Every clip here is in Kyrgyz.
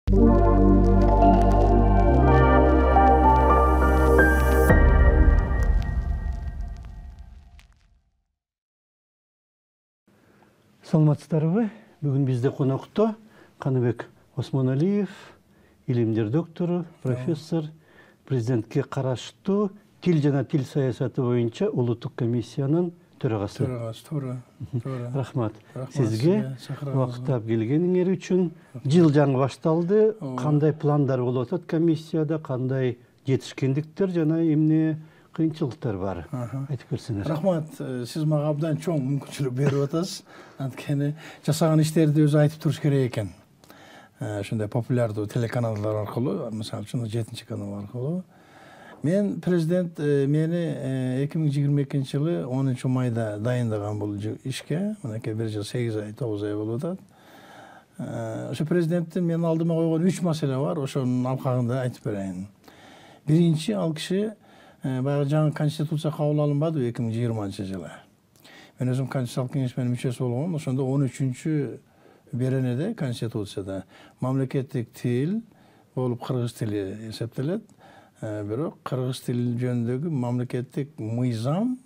Саламатсыздарбы? Бүгін бізде қонақта Қаныбек Осмоналиев, илимдер доктору, профессор, президентке қарашты тил жана тил саясаты бойынша улуттук комиссиянын төрагасы. Рахмат. Сизге вакыттап келгениңер үчүн. Жыл жаңы башталды. Кандай пландар болуп атат комиссияда, кандай жетишкендиктер жана эмне кыйынчылыктар бар? Айтып берсеңиз. Рахмат. Сиз мага абдан чоң мүмкүнчүлүк берип атасыз. Анткени жасаган иштерди өзү айтып туруш керек экен. Ошондой популярдуу телеканалдар аркылуу, мисалы үчүн 7 канал аркылуу. Мен президент мени 2022-жылы 10 майда дайындаган бул ишке. Мынакей бир жыл 8 ай, 9 ай болуп атат. Ошо президенттин мен алдыма койгон 3 маселе бар. Ошонун алкагында айтып берейин. Биринчи, ал киши баягы жаңы конституция кабыл алынбады 2020-жылы. Мен өзүм конституциялык кеңешменин мүчөсү болгом. Ошондо 13-чү беренеде конституцияда мамлекеттик тил болуп кыргыз тили эсептелет. Бирок кыргыз тили жөнүндөгү мамлекеттик мыйзам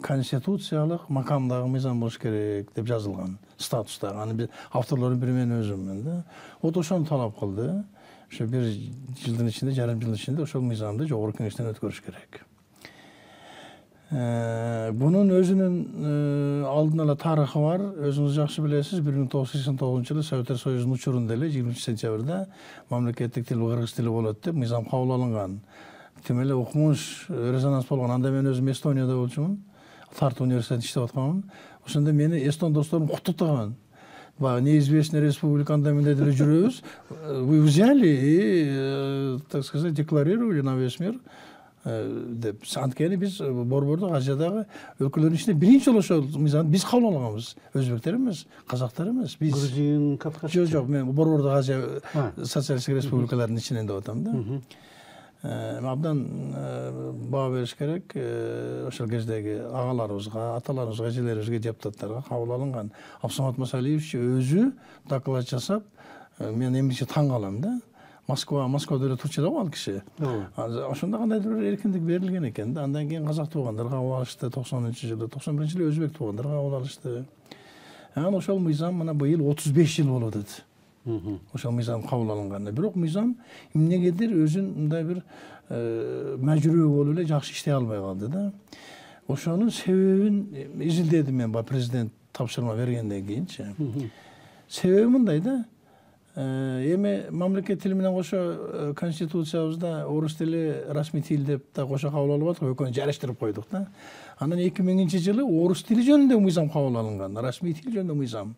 конституциялык макамдагы мыйзам болуш керек деп жазылган статустагы. Аны биз авторлордун бири мен өзүммүн да. Вот ошону талап кылды. Ошо бир жылдын ичинде, жарым жылдын ичинде ошол мыйзамды жогорку кеңештен өткөрүш керек. Bunun özünün aldın ala tarixi var. Özünüz yaxşı bilesiniz. 1989-жылы Советтер Союзунун учурунда эле 20 сентябрда мамлекеттик тил кыргыз тили болот деп мыйзам кабыл алынган. Тим эле окумуш резонанс болгон. Анда мен өзүм Эстонияда болчумун. Тарtu университетинде иштеп атканмын. Ошондо мени эстон досторум куттуктаган. Неизвестная республика, анда менде деле жүрөбүз. Вы взяли и, так сказать, декларировали на весь мир. Деп анткени биз Борбордук Азиядагы өлкөлөрдүн ичинде биринчи жолу ошол мыйзамды биз кабыл алганбыз. Өзбектер эмес, казактар эмес. Биз Грузин, Кавказ. Жок, мен Борбордук Азия социалисттик республикаларынын ичинен деп атам да. Абдан баа бериш керек. Ошол кездеги агаларыбызга, аталарыбызга, эжелерибизге, депутаттарга кабыл алынган. Абсамат Масалиевич өзү доклад жасап, мен эмгиче таң калам да. Москвада эле турчу эле ал киши. Ошондо кандайдыр бир эркиндик берилген экен да. Андан кийин казак туугандар кабыл алышты 90-жылы, 91-жылы өзбек туугандар кабыл алышты. Анан ошол мыйзам мына быйыл 35 жыл болуп атат. Ошол мыйзам кабыл алынганда. Бирок мыйзам эмнегедир өзүн мындай бир мажбурөө болуп эле жакшы иштей албай калды да. Ошонун себебин изилдедим мен президент тапшырма бергенден кийинчи. Себеби мындай да. Эми мамлекет тили менен кошо конституциябызда орус тили расмий тил деп да кошо кабыл алып атат, экөөнү жарыштырып койдук да. Анан 2000-жылы орус тили жөнүндө мыйзам кабыл алынган, расмий тил жөнүндө мыйзам.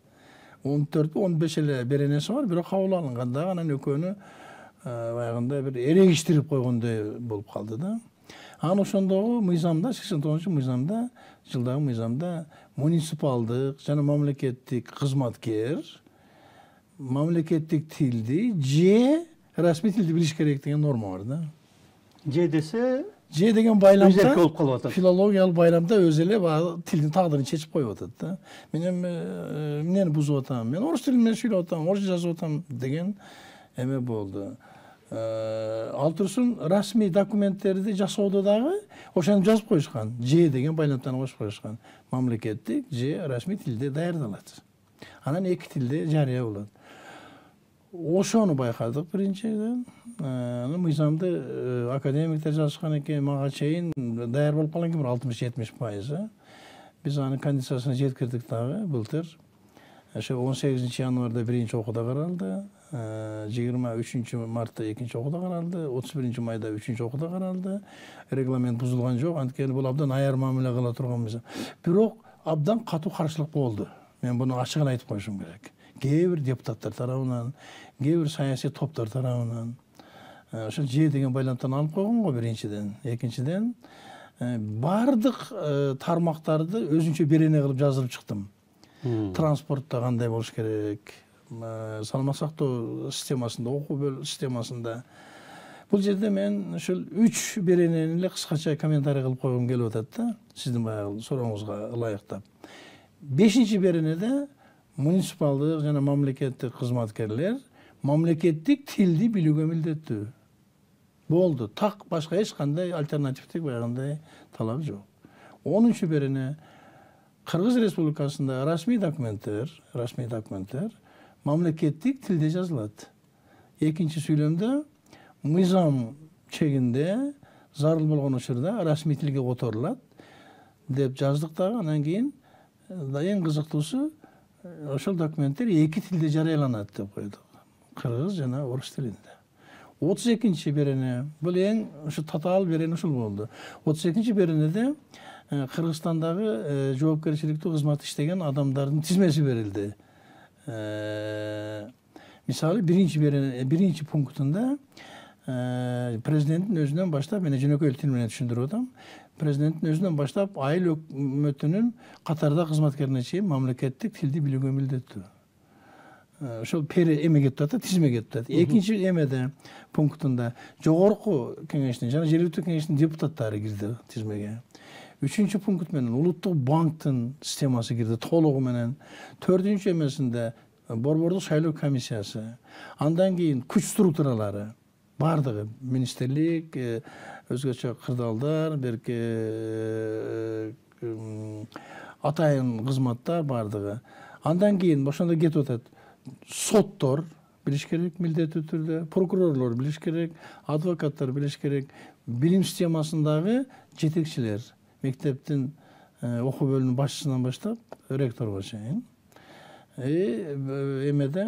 14-15 эле беренеси бар, бирок кабыл алынган да, анан экөөнү баягындай бир эрегиштирип койгондой болуп калды да. Анан ошондогу мыйзамда, 89-мыйзамда, жылдагы мыйзамда муниципалдык жана мамлекеттик кызматкер мамлекеттик тилди же расмий тилди билиш керек деген норма бар да. Же десе, же деген байламда болуп калып атат. Филологиялык байламда өзү эле баягы тилдин тагдырын чечип коюп атат да. Мен эмнени бузуп атам? Мен орус тили менен сүйлөп атам, орусча жазып атам деген эме болду. Ал турсун расмий документтерди жасоодо дагы ошону жазып коюшкан. Же деген байламтан кошуп коюшкан. Мамлекеттик же расмий тилде даярдалат. Анан эки тилде жарыя болот. Ошону байкадык биринчиден. Мыйзамды академиктер жазышкан экен, мага чейин даяр болуп калган экен 60-70%. Биз анын кондициясына жеткирдик дагы былтыр. Ошо 18 январда биринчи окууда каралды, 23 мартта экинчи окууда каралды, 31 майда үчүнчү окууда каралды. Регламент бузулган жок, анткени бул абдан аяр мамиле кыла турган мыйзам. Бирок абдан катуу каршылык болду. Мен буну ачыгын айтып коюшум керек. Кээ бир депутаттар тарабынан, кээ бир саясий топтор тарабынан ошо же деген байламтан алып койгон го биринчиден. Экинчиден бардык тармактарды өзүнчө берене кылып жаздырып чыктым. Транспортто кандай болуш керек, саламат сактоо системасында, окуу системасында. Бул жерде мен ошол 3 беренени эле кыскача комментарий кылып койгум келип атат да, сиздин баягы сурооңузга ылайыктап. 5-беренеде munisipalдык жана мамлекеттик кызматкерлер мамлекеттик тилди билүүгө милдеттүү. Болду. Так башка эч кандай альтернативдик байгандай талап жок. 10-чу берене Кыргыз Республикасында расмий документтер мамлекеттик тилде жазылат. Экинчи сүйлөмдө мыйзам чегинде зарыл болгон учурда расмий тилге которулат деп жаздык дагы. Анан кийин эң кызыктуусу ошол документтер эки тилде жарыяланат деп койдук. Кыргыз жана орус тилинде. 32-нчи берене бул эң ушу татаал берене ушул болду. 32-нчи беренеде Кыргызстандагы жоопкерчиликтүү кызмат иштеген адамдардын тизмеси берилди. Мисалы биринчи пунктунда президенттин өзүнөн баштап, мен жөнөкөй тил менен түшүндүрүп атам. Президенттин өзүнөн баштап айыл өкмөтүнүн катарда кызматкерине чейин мамлекеттик тилди билүүгө милдеттүү. Ошол эмеге кетип атат, тизме кетип атат. Экинчи эмеде пунктунда жогорку кеңештин жана жергиликтүү кеңештин депутаттары кирди тизмеге. 3-чү пункт менен улуттук банктын системасы кирди толугу менен. 4-чү эмесинде борбордук шайлоо комиссиясы. Андан кийин күч структуралары бардыгы министрлик, өзгөчө кырдаалдар, берки атайын кызматтар бардыгы. Андан кийин ошондо кетип атат. Соттор билиш керек милдеттүү түрдө, прокурорлор билиш керек, адвокаттар билиш керек, билим системасындагы жетекчилер, мектептин окуу бөлүмүнүн башчысынан баштап ректорго чейин. Эмеде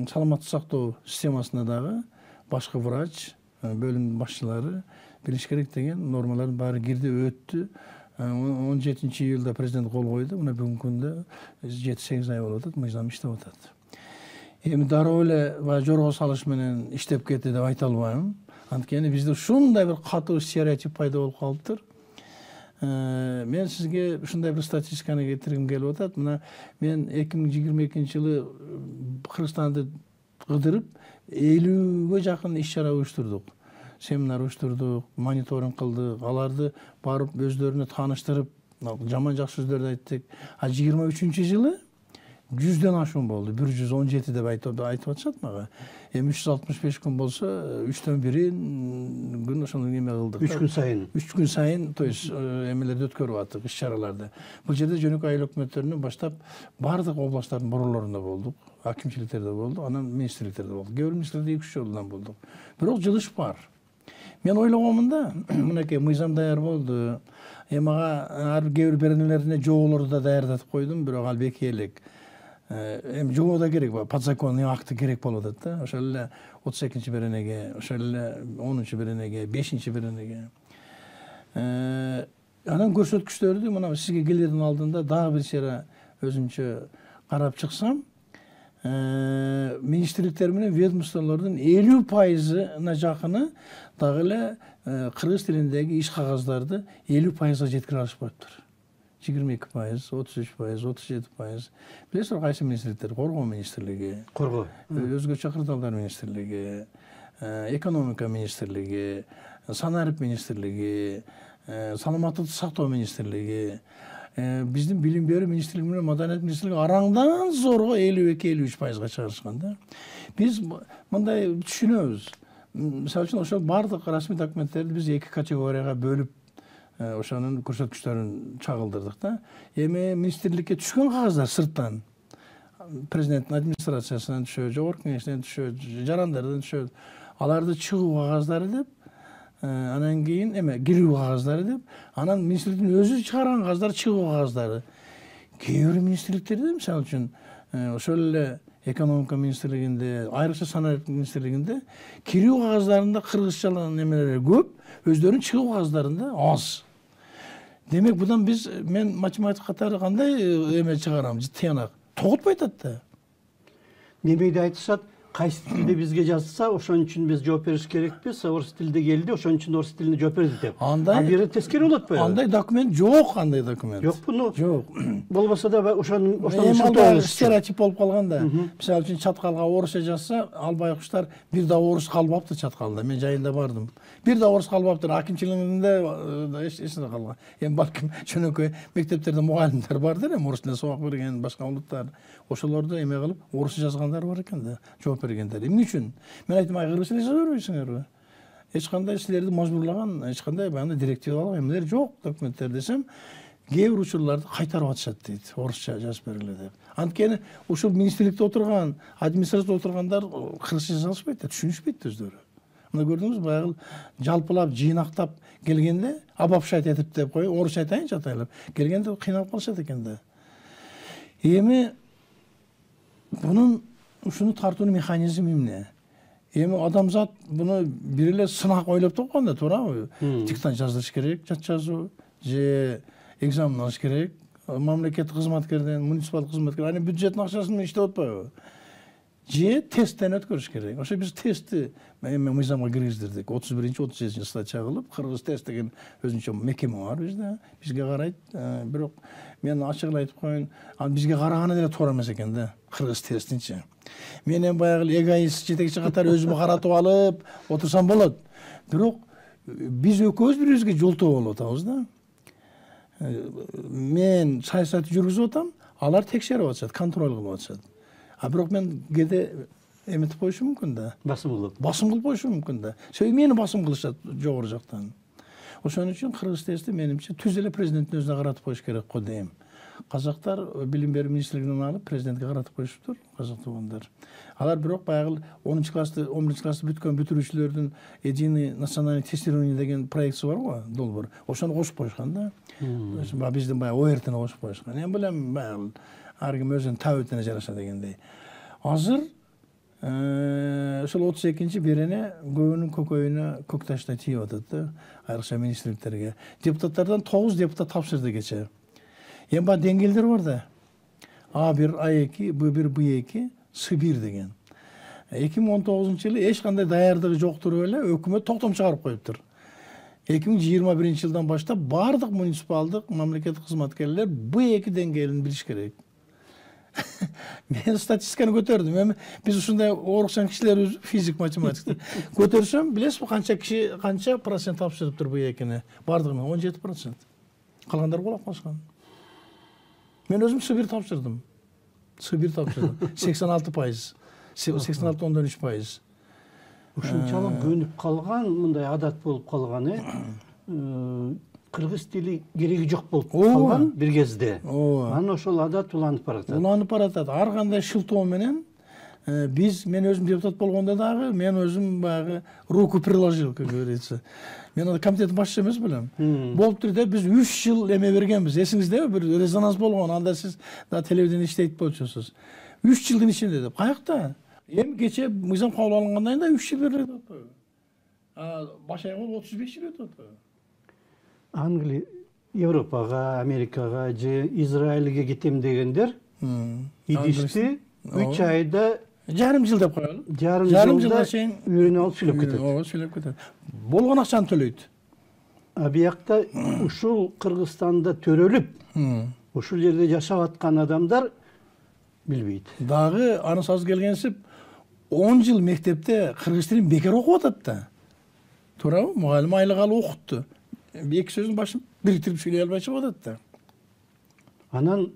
саламаттык сактоо системасында дагы башкы врач, бөлүм башчылары билиш керек деген нормалардын баары кирди, өттү. 17 июлда президент кол койду. Мына бүгүнкү күндө 7-8 ай болуп атат, мыйзам иштеп атат. Эми дароо эле жорго салыш менен иштеп кетти деп айта албайм. Анткени бизде ушундай бир катуу стереотип пайда болуп калыптыр. Мен сизге ушундай бир статистиканы кетиргим келип атат. Мына мен 2022-жылы Кыргызстанды кыдырып 50-ге жакын иш-чара уюштурдук. Семинар уюштурдук, мониторинг кылдык, аларды барып өздөрүнө тааныштырып, жаман жакшы сөздөрдү айттык. А 23-жылы 100ден ашуун болду. 117 деп айтып атышат мага. Эми 365 күн болсо 3төн 1 күн ошону эме кылдык. 3 күн сайын. 3 күн сайын, то есть эмелерди өткөрүп аттык, иш-чараларды. Бул жерде жөнөкөй айыл өкмөттөрүнөн баштап бардык областтардын боролорунда болдук, акимчиликтерде болду, анан министрликтерде болду. Кээ бир министрликтерде 2-3 жолунан болдук. Бирок жылыш бар. Мен ойлогомун да, мынакей мыйзам даяр болду. Мага ар кээ бир беренелерине жоолорду да даярдатып койдум, бирок ал беки элек. Эми жоо да керек, подзаконный акты керек болуп атат да. Ошол эле 32-чи беренеге, ошол эле 10-чу беренеге, 5-чи беренеге. Анан көрсөткүчтөрдү мына сизге келердин алдында дагы бир чара өзүмчө карап чыксам, министрликтер менен ведомстволордун 50%-на жакыны дагы эле кыргыз тилиндеги иш кагаздарды 50%-га жеткире алышпайптыр. 22%, 33%, 37%. Билесиз, кайсы министрликтер? Коргоо министрлиги, өзгөчө кырдаалдар министрлиги, экономика министрлиги, санарип министрлиги, саламаттыкты сактоо министрлиги, биздин билим берүү министрлиги менен маданият министрлиги араңдан зорго 52-53%га чыгарышкан да. Биз мындай түшүнөбүз. Мисалы үчүн ошол бардык расмий документтерди биз 2 категорияга бөлүп ошонун көрсөткүчтөрүн чагылдырдык да. Эми министрликке түшкөн кагаздар сырттан, президенттин администрациясынан түшөт, жогорку кеңештен түшөт, жарандардан түшөт. Аларды чыгуу кагаздары деп, анан кийин кирүү кагаздары деп, анан министрликтин өзү чыгарган кагаздары чыгуу кагаздары. Кээ бир министрликтерде, мисалы үчүн, ошол эле экономика министрлигинде, айрыкча санарип министрлигинде кирүү кагаздарында кыргызчалан эмелери көп, өздөрүнүн чыгуу кагаздарында аз. Демек, будан мен математик катары кандай эме чыгарам, тыянак? Тогутпай атат да. Немеде айтышат, кайсы тилде бизге жазса, ошон үчүн биз жооп бериш керекпиз. Орус тилде келди, ошон үчүн орус тилине жооп берди деп. Андай- А бери тескери болот атпайбы? Андай документ жок, андай документ. Жокпу, ну. Жок. Болбосо да ошонун Эми шылтоо албай болуш. стереотип болуп калган да. Мисалы үчүн чаткалга орусча жазса, албай куштар бир да орус калбаптыр чаткалда. Мен жайында бардым. Бир да орус калбаптыр. Акимчилигинде эчне калган. Эми балким чөнөкөй мектептерде мугалимдер бардыр, эми орус тилинде сабак берген башка улуттар. Ошолорду эме кылып, орусча жазгандар бар экен да, жооп бергендер. Эмне үчүн? Мен айттым, кыргыз тилинде жаза бербейсиңерби? Эч кандай силерди мажбурлаган, эч кандай баягы директивалык эмелер жок документтер десем, кээ бир учурларды кайтарып атышат дейт, орусча жазып бергиле деп. Анткени ушул министрликте отурган, администрацияда отургандар кыргызча жаза алышпайт да, түшүнүшпөйт өздөрү. Мына көрдүңүзбү, баягы жалпылап, жыйнактап келгенде, обобщать этип деп кой, орусча айтайынчы атайлап, келгенде кыйналып калышат экен да. Эми bunun ушуну тартуунун механизми эмне? Эми адамзат буну бир эле сынак ойлоп тапканда, туурабы? Диктант жаздырыш керек, жат жазуу, же экзамен алыш керек, мамлекеттик кызматкерден, муниципалдык кызматкер, аны бюджеттин акчасы менен иштеп атпайбы? Же тесттен өткөрүш керек. Ошо биз тестти эми мыйзамга киргиздирдик. 31-37 статья кылып, кыргыз тест деген өзүнчө мекеме бар бизде. Бизге карайт, бирок мен ачык эле айтып коеюн, ал бизге караганы деле туура эмес экен да, кыргыз тестинчи. Мен эми баягы эгоист жетекчи катары өзүмө каратып алып отурсам болот. Бирок биз экөөбүз бири бирибизге жолтоо болуп атабыз да. Мен саясат жүргүзүп атам, алар текшерип атышат, контроль кылып атышат. А бирок мен кээде эметип коюшум мүмкүн да. Басым кылып коюшум мүмкүн да. Себеби мени басым кылышат жогору жактан. Ошон үчүн кыргыз тести менимче түз эле президенттин өзүнө каратып коюш керек го дейм. Казактар билим берүү министрлигинен алып президентке каратып коюшуптур, казак туугандар. Алар бирок баягы 10 классты, 11 классты бүткөн бүтүрүүчүлөрдүн единый национальный тестирование деген проектси бар го, долбоор. Ошону кошуп коюшкан да. Биздин баягы ОРТни кошуп коюшкан. Эми билем баягы ар ким өзүнүн табитине жараша дегендей. Азыр ошол 32-нчи берене көбүнүн көкөйүнө көк таштай тийип атат да, айрыкча министрликтерге. Депутаттардан 9 депутат тапшырды кече. Эми бар деңгээлдер бар да. А1, А2, Б1, Б2, С1 деген. 2019-жылы эч кандай даярдыгы жок туруп эле өкмөт токтом чыгарып коюптур. 2021-жылдан баштап бардык муниципалдык мамлекеттик кызматкерлер Б2 деңгээлин билиш керек. Мен статистиканы көтөрдүм. Эми биз ушундай орукчан кишилербиз, физик, математиктер. Көтөрсөм, билесизби канча киши, канча процент тапшырыптыр Б2-ни? Бардыгына 17%. Калгандар колап калышкан. Мен өзүм С1 тапшырдым. С1 тапшырдым. 86%. 86,3%. Ушунчалык көнүп калган, мындай адат болуп калган, кыргыз тили кереги жок болуп калган бир кезде. Анан ошол адат уланып баратат. Уланып баратат. Ар кандай шылтоо менен мен өзүм депутат болгондо дагы мен өзүм баягы руку приложил, как говорится. Мен аны комитеттин башчысы эмес белем. Болуптур да, биз 3 жыл эме бергенбиз. Эсиңиздеби, бир резонанс болгон. Анда сиз да телевидение иштейт болчусуз. 3 жылдын ичинде деп. Каякта? Эми кече мыйзам кабыл алынгандан кийин 3 жыл берилет атпайбы? Баш аягы 35 жыл өтүп атпайбы? Англия, Европага, Америкага же Израилге кетем дегендер идишти 3 айда жарым жыл деп коелу. Жарым жылда үйрөнүп алып сүйлөп кетет. Ооба, сүйлөп кетет. Болгон акчаны төлөйт. А биякта ушул Кыргызстанда төрөлүп, ушул жерде жашап аткан адамдар билбейт. Дагы анысыз келгенсип 10 жыл мектепте кыргыз тилин бекер окуп атат да. Туурабы? Мугалим айлык алып окутту. Эки сөзүн башын бириктирип сүйлөй албай чыгып атат да. Анан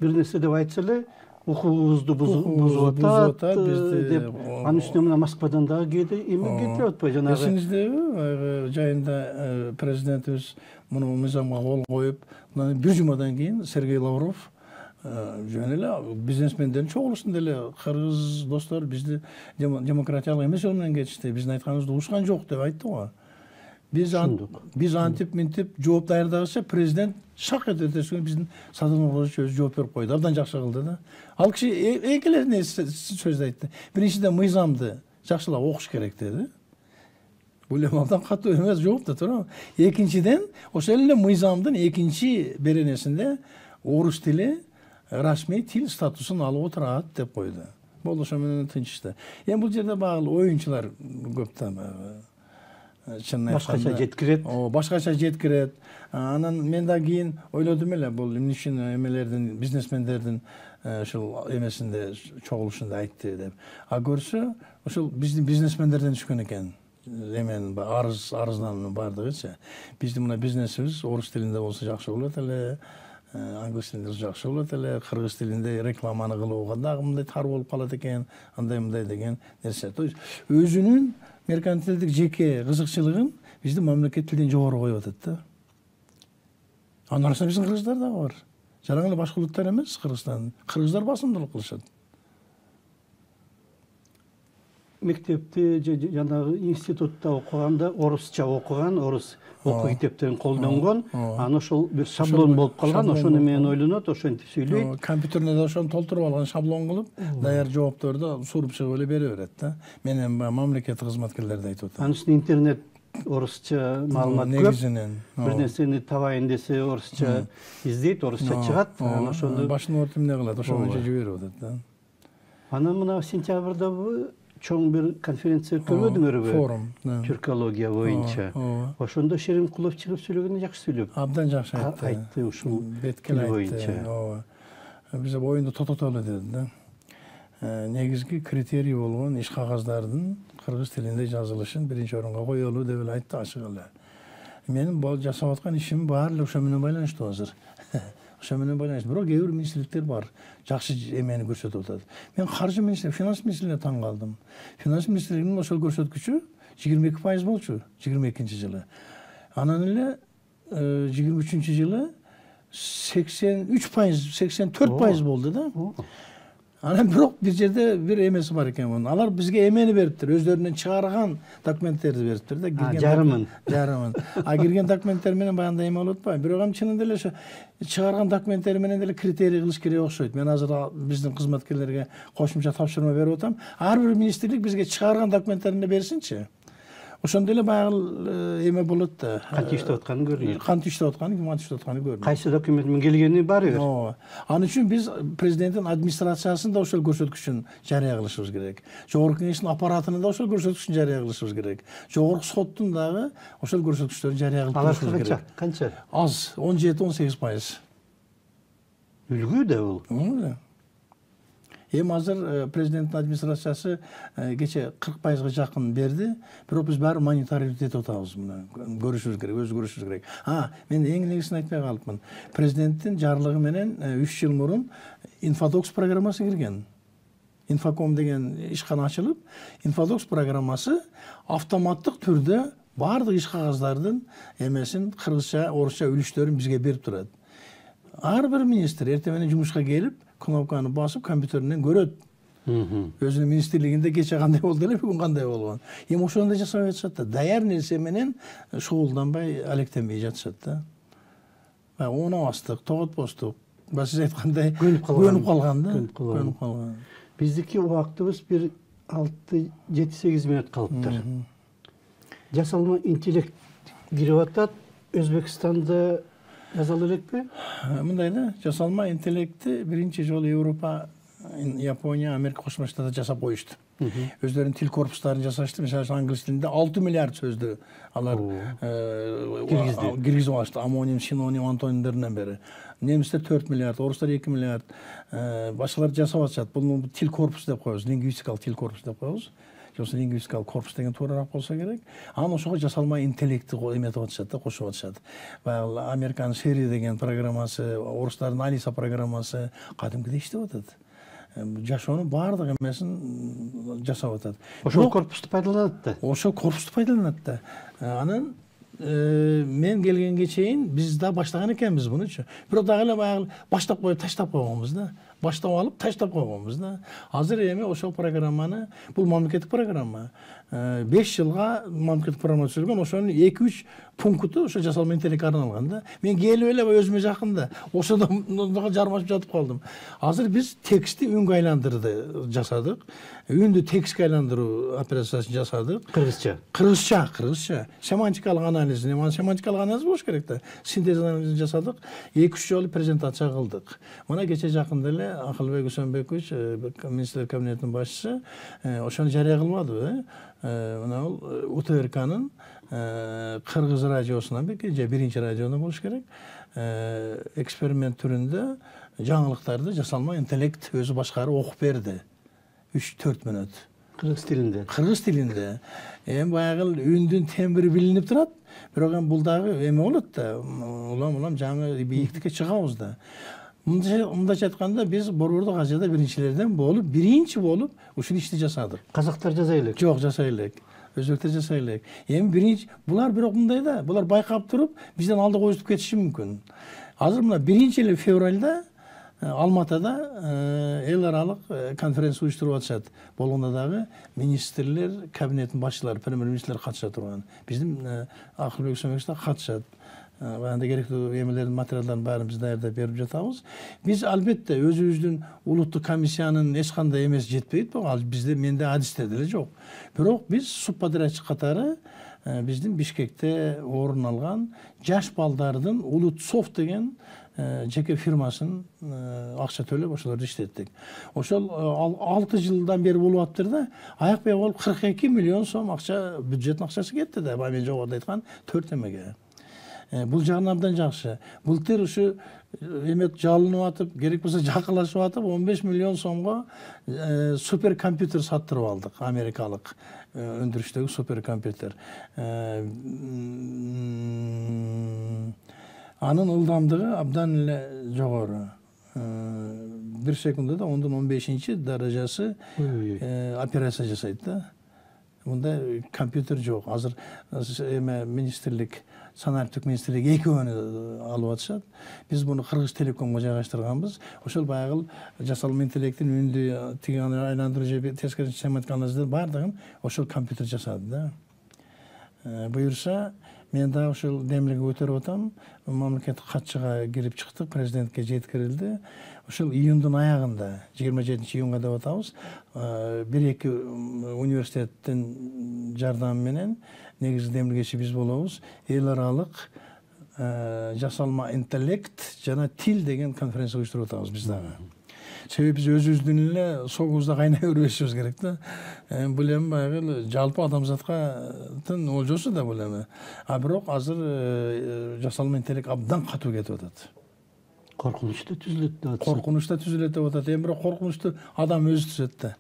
бир нерсе деп айтса эле, укугубузду бузуп атат деп, анын үстүнө мына Москвадан дагы кээде эме кетип атпайбы жанагы. Эсиңиздеби, жайында президентибиз муну мыйзамга кол коюп, бир жумадан кийин Сергей Лавров жөн эле бизнесмендердин чогулушунда деле кыргыз достор бизди демократиялык эмес жол менен кетишти, биздин айтканыбызды угушкан жок деп айтты го. Биз антип минтип жооп даярдагыча президент шак этесине биздин Садыр Нуркулович өзү жооп берип койду. Абдан жакшы кылды да. Ал киши экелерин сөздү айтты. Биринчиден мыйзамды жакшылап окуш керек деди. Бул эми абдан катуу эмес жооп да, туурабы? Экинчиден, ошол эле мыйзамдын экинчи беренесинде орус тили расмий тил статусун алып отурат деп койду. Boldu ошо менен тынчышты. Эми бул жерде багыл оюнчулар көптөн Башкача жеткирет. Башкача жеткирет. Анан мен да кийин ойлодум эле, бул эмне үчүн эмелердин, бизнесмендердин ошол эмесинде чогулушунда айтты деп. А көрсө, ошол биздин бизнесмендерден түшкөн экен. Эмен арызданын бардыгычы. Биздин мына бизнесибиз орус тилинде болсо жакшы болот эле, англис тилинде жакшы болот эле, кыргыз тилинде рекламаны кылууга дагы мындай тар болуп калат экен, андай деген нерсе. То есть өзүнүн меркантилдик жеке кызыкчылыгын биздин мамлекет тилден жогору коюп атат да. Анын арасында биздин кыргыздар да бар. Жаран эле башка улуттар эмес, Кыргызстан. Кыргыздар басымдуулук кылышат. Мектепте жанагы институтта окуганда орусча окуган, орус окуу китептерин колдонгон, аны ошол бир шаблон болуп калган, ошону менен ойлонот, ошентип сүйлөйт. Компьютерде да ошону толтуруп алган шаблон кылып, даяр жоопторду суруп чыгып эле бере берет да. Менен мамлекеттик кызматкерлерди айтып атам. Анын үстүнө интернет орусча маалымат көп. Негизинен. Бир нерсени табайын десе орусча издейт, орусча чыгат. Ошону башын ортуп эмне кылат, ошо боюнча жиберип атат да. Анан мына сентябрда чоң бир конференция өткөрбөдүңөрбү? Форум. Тюркология боюнча. Ошондо Шеримкулов чыгып сүйлөгөндө жакшы сүйлөп. Абдан жакшы айтты. Айтты ушул беткел боюнча. Биз оюнду тототолу деди да. Негизги критерий болгон иш кагаздардын кыргыз тилинде жазылышын биринчи орунга коелу деп эле айтты ачык эле. Менин бул жасап аткан ишим баары ошо менен байланыштуу азыр. Ошо менен байланыштуу. Бирок кээ бир министрликтер бар. Жакшы эмени көрсөтүп атат. Мен каржы министри, финанс министрине таң калдым. Финанс министрлигинин ошол көрсөткүчү 22% болчу 22-жылы. Анан эле 23-жылы 83%, 84% болду да. Анан бирок бир жерде бир эмеси бар экен мунун. Алар бизге эмени бериптир, өздөрүнөн чыгарган документтерди бериптир да. Жарымын. А кирген документтер менен баягындай эме болуп атпайбы? Бирок ам чынында эле ошо чыгарган документтер менен деле критерий кылыш керек окшойт. Мен азыр биздин кызматкерлерге кошумча тапшырма берип атам. Ар бир министрлик бизге чыгарган документтерин берсинчи. Ошондо эле баягы эме болот да. Кантип иштеп атканын көрүнөт. Кантип иштеп атканын, ким иштеп атканын көрүнөт. Кайсы документ менен келгени баары бир. Анын үчүн биз президенттин администрациясын да ошол көрсөткүчүн жарыя кылышыбыз керек. Жогорку кеңештин аппаратынын да ошол көрсөткүчүн жарыя кылышыбыз керек. Жогорку соттун дагы ошол көрсөткүчтөрүн жарыя кылып турушубуз керек. Алар канча? Аз, 17-18%. Үлгү да бул. Эми азыр президенттин администрациясы кече 40%га жакын берди. Бирок биз баары мониторинг этип атабыз мына. Көрүшүбүз керек, өз көрүшүбүз керек. Мен эң негизин айтпай калыпмын. Президенттин жарлыгы менен 3 жыл мурун Infodux программасы кирген. Infocom деген ишкана ачылып, Infodux программасы автоматтык түрдө баардык иш кагаздардын эмесин кыргызча, орусча үлүштөрүн бизге берип турат. Ар бир министр эртең менен жумушка келип, кнопканы басып компьютеринен көрөт. Өзүнүн министрлигинде кече кандай болду эле, бүгүн кандай болгон. Эми ошондой жасап жатышат да. Даяр нерсе менен шугулданбай, алектенбей жатышат да. Оонабастык, тоготпостук. Сиз айткандай көнүп калган да. Көнүп калган. Биздики убактыбыз бир 6-7-8 мүнөт калыптыр. Жасалма интеллект кирип атат. Өзбекстанда жазалы элекпи? Мындай да, жасалма интеллекти биринчи жолу Европа, Япония, Америка Кошмо Штаттары жасап коюшту. Өздөрүнүн тил корпустарын жасашты. Мисалы англис тилинде 6 миллиард сөздү алар киргизип алышты. Амоним, синоним, антонимдеринен бери. Немистер 4 миллиард, орустар 2 миллиард. Башкалар жасап атышат. Бул тил корпусу деп коебуз, лингвистикалык тил корпусу деп коебуз. Жоксо лингвистикалык корпус деген туурараак болсо керек. Анан ошого жасалма интеллектти эметип атышат да, кошуп атышат. Баягы Американын Siri деген программасы, орустардын Алиса программасы кадимкидей иштеп атат. Жашоонун баардык эмесин жасап атат. Ошол корпусту пайдаланат да. Ошол корпусту пайдаланат да. Анан мен келгенге чейин биз да баштаган экенбиз мунучу. Бирок дагы эле баягы баштап коюп таштап койгонбуз да. Баштап алып таштап койгонбуз да. Азыр эми ошол программаны, бул мамлекеттик программа, 5 жылга мамлекеттик программа түзүлгөн, ошонун 2-3 пункту ошо жасалма интеллектке арналган да. Мен келип эле өзүмө жакын да. Ошодо жармашып жатып калдым. Азыр биз текстти үнгө айландырды жасадык. Үндү текстке айландыруу операциясын жасадык. Кыргызча. Семантикалык анализ, семантикалык анализ болуш керек да. Синтез анализин жасадык. 2-3 жолу презентация кылдык. Мына кече жакында эле Акылбек Үсөнбекович, министрлер кабинетinin başçısı, ошону жарыя кылбады. Мына бул УТРКнын Кыргыз радиосуна же биринчи радиону болуш керек. Эксперимент түрүндө жаңылыктарды жасалма интеллект өзү башкарып окуп берди. 3-4 мүнөт. Kırgız tilinde. Кыргыз тилинде. Баягы үндүн тембри билинип турат. Бирок бул дагы эме болот да. Улам жаңы бийиктикке чыгабыз да. Мындайча айтканда биз Борбордук Азияда биринчи болуп ушул ишти жасадык. Kazaklar жаза элек. Жок, жасай элек. Өзбектер жасай элек. Биринчи булар бирок мындай да, булар байкап туруп, бизден алда коюп кетиши мүмкүн. Азыр мына 1 февралда Алматада эл аралык конференция уюштуруп атышат. Болгондо дагы министрлер, кабинеттин башчылары, премьер-министрлер катыша турган. Биздин Акылбек Үсөнбекович да катышат. Анда керектүү эмелердин материалдарын баарын биз даярдап берип жатабыз. Биз албетте өзүбүздүн улуттук комиссиянын эч кандай эмеси жетпейт, ал бизде менде адистер деле жок. Бирок биз субподрядчы катары биздин Бишкекте орун алган жаш балдардын Улутсофт деген жеке фирмасын акча төлөп ошолорду иштеттик. Ошол 6 жылдан бери болуп аптыр да, аякбай болуп 42 миллион сом акча, бюджеттин акчасы кетти да, мен жогоруда айткан 4 эмеге. Бул жагынан абдан жакшы. Былтыр ушу эмет жалынып атып, керек болсо жакынлашып атып, 15 миллион сомго суперкомпьютер саттырып алдык, америкалык өндүрүштөгү суперкомпьютер. Анын ылдамдыгы абдан эле жогору. 1 секундада 10-15 даражасы операция жасайт да. Мында компьютер жок. Азыр эме министрлик, санариптик министрлик экөөнү алып атышат. Биз муну Кыргыз Телекомго жайгаштырганбыз. Ошол баягы жасалма интеллекттин үндү тигени айландыруу же тескери семантика анализдин баардыгын ошол компьютер жасады да. Буюрса мен да ошол демилге көтөрүп атам. Мамлекеттик катчыга кирип чыктык, президентке жеткирилди. Ошол июндун аягында, 27 июнга деп атабыз, 1-2 университеттин жардамы менен негизи демилгечи биз болобуз. Эл аралык жасалма интеллект жана тил деген конференция уюштуруп атабыз биз дагы. Себеби биз өзүбүздүн эле согубузда кайнай бербешибиз керек да. Бул эми баягы жалпы адамзатканын олжосу да бул эми. Бирок азыр жасалма интеллект абдан катуу кетип атат. Korkunçta түзүлөт деп атат. Коркунучта түзүлөт деп атат. Бирок коркунучту адам өзү түзөт да.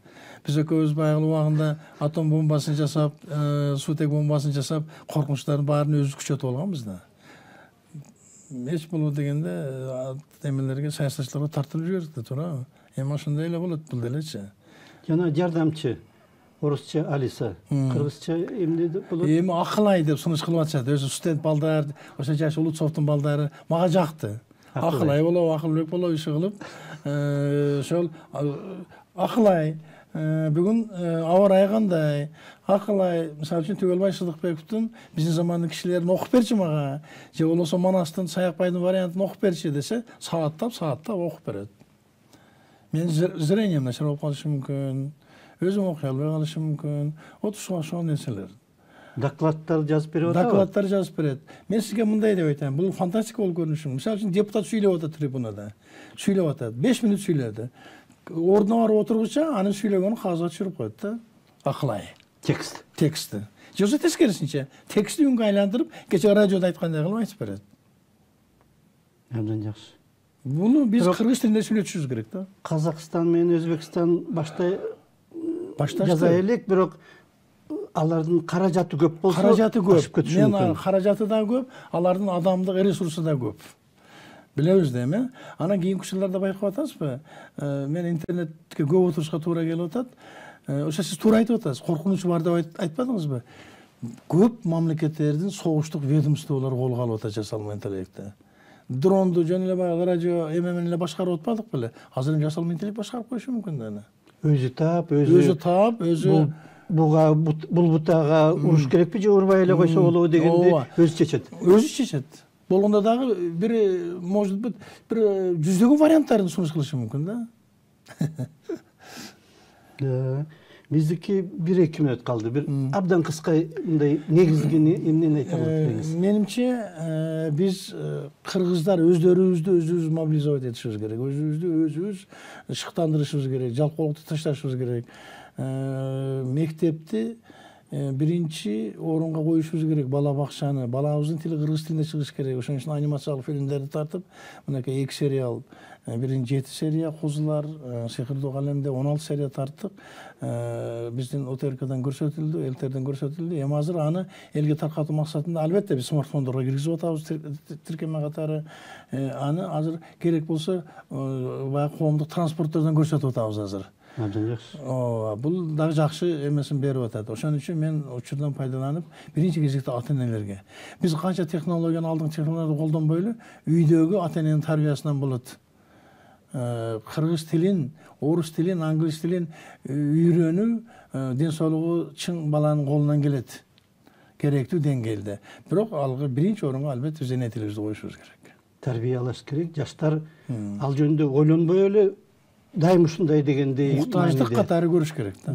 Биз экөөбүз баягы убагында атом бомбасын жасап, суутек бомбасын жасап, коркунучтардын баарын өзүбүз күчөтүп алганбыз да. Эч болот дегенде эмелерге, саясатчыларга тартылып жибердик да, туурабы? Эми ошондой эле болот бул делечи. Жана жардамчы, орусча Алиса, кыргызча эмне болот? Эми Акылай деп сунуш кылып атышат. Өзү студент балдар, ошо жаш Улутсофтун балдары мага жакты. Акылай болобу, Акылбек болобу иши кылып, ошол Акылай бүгүн аба ырайы кандай? Акылай, мисалы үчүн Түгөлбай Сыдыкбековдун биздин замандын кишилерин окуп берчи мага, же болбосо Манастын, Саякбайдын вариантын окуп берчи десе, сааттап окуп берет. Мен зрением начар болуп калышы мүмкүн, өзүм окуй албай калышым мүмкүн. Ошол нерселер. Докладдар жазып берип атабы? Докладдар жазып берет. Мен сизге мындай деп айтам, бул фантастика болуп көрүнүшү. Мисалы үчүн депутат сүйлөп атат трибунада. Сүйлөп атат, 5 мүнөт сүйлөдү. Ордуна барып отургуча анын сүйлөгөнүн кагазга түшүрүп коет да. Акылай. Текстти. Жосо тескерисинче, текстти үнгө айландырып, кече радиода айткандай кылып айтып берет. Абдан жакшы. Буну биз кыргыз тилинде сүйлөтүшүбүз керек да. Казакстан менен Өзбекстан башта жаза элек, бирок алардын каражаты көп болсо, каражаты көп. Мен каражаты да көп, алардын адамдык ресурсу да көп. Билебиз да эми. Анан кийинки жылдарда байкап атасызбы? Мен интернетке көп отурушка туура келип атат. Ошо сиз туура айтып атасыз. Коркунучу бар деп айтпадыңызбы? Көп мамлекеттердин согуштук ведомстволору колго алып атат жасалма интеллектти. Дронду жөн эле баягы радио менен эле башкарып атпадык беле? Азыр жасалма интеллект башкарып коюшу мүмкүн да. Өзү таап, өзү бул бутага уруш керекпи же урбай эле койсо болобу дегенди өзү чечет. Өзү чечет. Болгондо дагы бир может быть бир жүздөгөн варианттарын сунуш кылышы мүмкүн да. Bizdeki 1-2 minut kaldı. Bir abdan kıska mындай негизгини эмнени айта аласыз? Menimçe biz Kırgızlar özümüzü mobilize etişimiz gerek. Özümüz ışıktandırışımız gerek. Jalkoluktu taşlaşımız gerek. Mektepti birinci orunga koyuşumuz gerek. Bala bakşanı, balabыздын tili Kırgız tilinde çıkış gerek. Oşun için animasiялык filmlerdi tartıp, mınaki 2 serial, birinci 7 seriya Kuzular, Sehirli Alem'de 16 seriya tarttık. Bizden OTRK'dan görsetildi, elterden görsetildi. Hem hazır anı elge tarqatı maksatında albatta bir smartfonlara girgizip atabız tirkeme katары anı hazır gerek bolsa koomduk transportlardan görsetip atabız hazır. Abdan жақсы. Бұл да жақсы емесін беріп атады. Ошон үчүн мен учурдан пайдаланып, биринчи кезекте ата-энелерге. Биз канча технологияны алдың, технологияларды колдонбой эле үйдөгү ата-эненин тарбиясынан болот. Кыргыз тилин, орус тилин, англис тилин үйрөнүү ден соолугу чың баланын колунан келет. Керектүү деңгээлде. Бирок алгы биринчи орунга албетте биз эне тилибизди коюшубуз керек. Тарбиялаш керек. Жаштар ал жөнүндө ойлонбой эле дайым ушундай дегендей муктаждык катары көрүш керек да.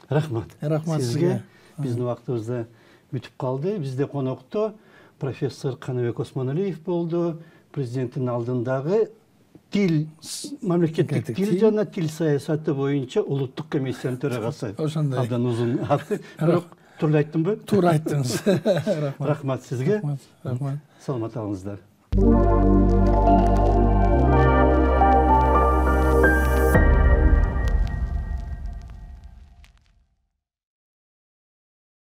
Рахмат. Рахмат сизге. Биздин убактыбызда бүтүп калды. Бизде конокто профессор Каныбек Осмоналиев болду. Президенттин алдындагы тил, мамлекеттик тил жана тил саясаты боюнча улуттук комиссиянын төрагасы. Ошондой. Абдан узун аты. Бирок туура айттымбы? Туура айттыңыз. Рахмат сизге. Рахмат. Саламат болуңуздар.